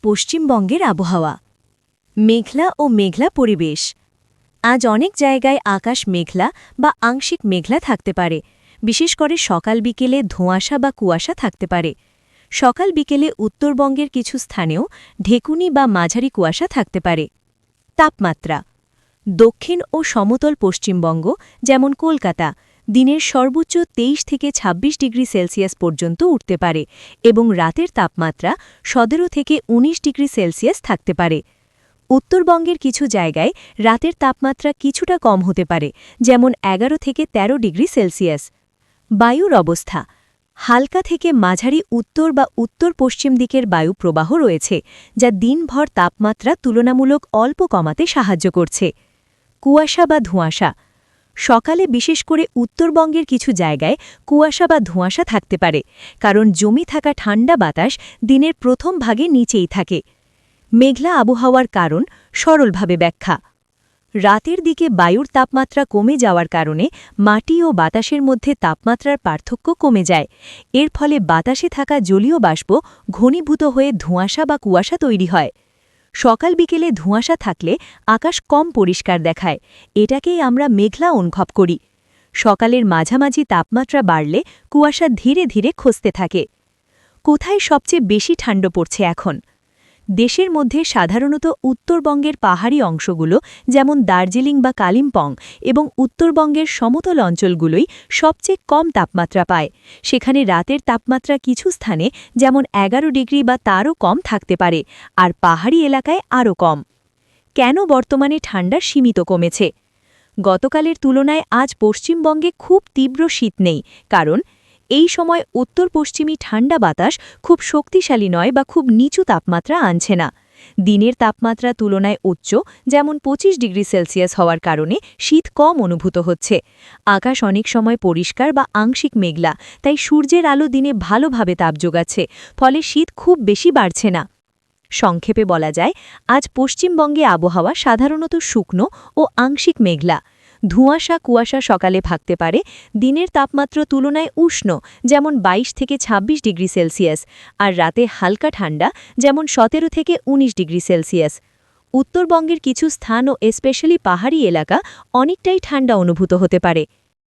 পশ্চিমবঙ্গের আবহাওয়া। মেঘলা ও মেঘলা পরিবেশ। আজ অনেক জায়গায় আকাশ মেঘলা বা আংশিক মেঘলা থাকতে পারে, বিশেষ করে সকাল বিকেলে ধোঁয়াশা বা কুয়াশা থাকতে পারে। সকাল বিকেলে উত্তরবঙ্গের কিছু স্থানেও ঢেকুনি বা মাঝারি কুয়াশা থাকতে পারে। তাপমাত্রা। দক্ষিণ ও সমতল পশ্চিমবঙ্গ যেমন কলকাতা দিনের সর্বোচ্চ ২৩ থেকে ২৬ ডিগ্রি সেলসিয়াস পর্যন্ত উঠতে পারে এবং রাতের তাপমাত্রা ১৭ থেকে ১৯ ডিগ্রি সেলসিয়াস থাকতে পারে। উত্তরবঙ্গের কিছু জায়গায় রাতের তাপমাত্রা কিছুটা কম হতে পারে, যেমন ১১ থেকে ১৩ ডিগ্রি সেলসিয়াস। বায়ুর অবস্থা। হালকা থেকে মাঝারি উত্তর বা উত্তর পশ্চিম দিকের বায়ু প্রবাহ রয়েছে, যা দিনভর তাপমাত্রা তুলনামূলক অল্প কমাতে সাহায্য করছে। কুয়াশা বা ধোঁয়াশা। সকালে বিশেষ করে উত্তরবঙ্গের কিছু জায়গায় কুয়াশা বা ধোঁয়াশা থাকতে পারে, কারণ জমি থাকা ঠান্ডা বাতাস দিনের প্রথম ভাগে নিচেই থাকে। মেঘলা আবহাওয়ার কারণ সরলভাবে ব্যাখ্যা। রাতের দিকে বায়ুর তাপমাত্রা কমে যাওয়ার কারণে মাটি ও বাতাসের মধ্যে তাপমাত্রার পার্থক্য কমে যায়। এর ফলে বাতাসে থাকা জলীয় বাষ্প ঘনীভূত হয়ে ধোঁয়াশা বা কুয়াশা তৈরি হয়। সকাল বিকেলে ধোঁয়াশা থাকলে আকাশ কম পরিষ্কার দেখায়, এটাকেই আমরা মেঘলা অনুভব করি। সকালের মাঝামাঝি তাপমাত্রা বাড়লে কুয়াশা ধীরে ধীরে খসতে থাকে। কোথায় সবচেয়ে বেশি ঠান্ডা পড়ছে এখন? দেশের মধ্যে সাধারণত উত্তরবঙ্গের পাহাড়ি অংশগুলো যেমন দার্জিলিং বা কালিম্পং এবং উত্তরবঙ্গের সমতল অঞ্চলগুলোই সবচেয়ে কম তাপমাত্রা পায়। সেখানে রাতের তাপমাত্রা কিছু স্থানে যেমন ১১ ডিগ্রি বা তারও কম থাকতে পারে, আর পাহাড়ি এলাকায় আরও কম। কেন বর্তমানে ঠান্ডা সীমিত কমেছে? গতকালের তুলনায় আজ পশ্চিমবঙ্গে খুব তীব্র শীত নেই, কারণ এই সময় উত্তর পশ্চিমী ঠান্ডা বাতাস খুব শক্তিশালী নয় বা খুব নিচু তাপমাত্রা আনছে না। দিনের তাপমাত্রা তুলনায় উচ্চ, যেমন ২৫ ডিগ্রি সেলসিয়াস হওয়ার কারণে শীত কম অনুভূত হচ্ছে। আকাশ অনেক সময় পরিষ্কার বা আংশিক মেঘলা, তাই সূর্যের আলো দিনে ভালোভাবে তাপ যোগাচ্ছে, ফলে শীত খুব বেশি বাড়ছে না। সংক্ষেপে বলা যায়, আজ পশ্চিমবঙ্গে আবহাওয়া সাধারণত শুকনো ও আংশিক মেঘলা। ধোঁয়াশা কুয়াশা সকালে থাকতে পারে, দিনের তাপমাত্রা তুলনায় উষ্ণ, যেমন ২২ থেকে ২৬ ডিগ্রি সেলসিয়াস, আর রাতে হালকা ঠান্ডা, যেমন ১৭ থেকে ১৯ ডিগ্রি সেলসিয়াস। উত্তরবঙ্গের কিছু স্থান ও স্পেশালি পাহাড়ি এলাকা অনেকটাই ঠান্ডা অনুভূত হতে পারে।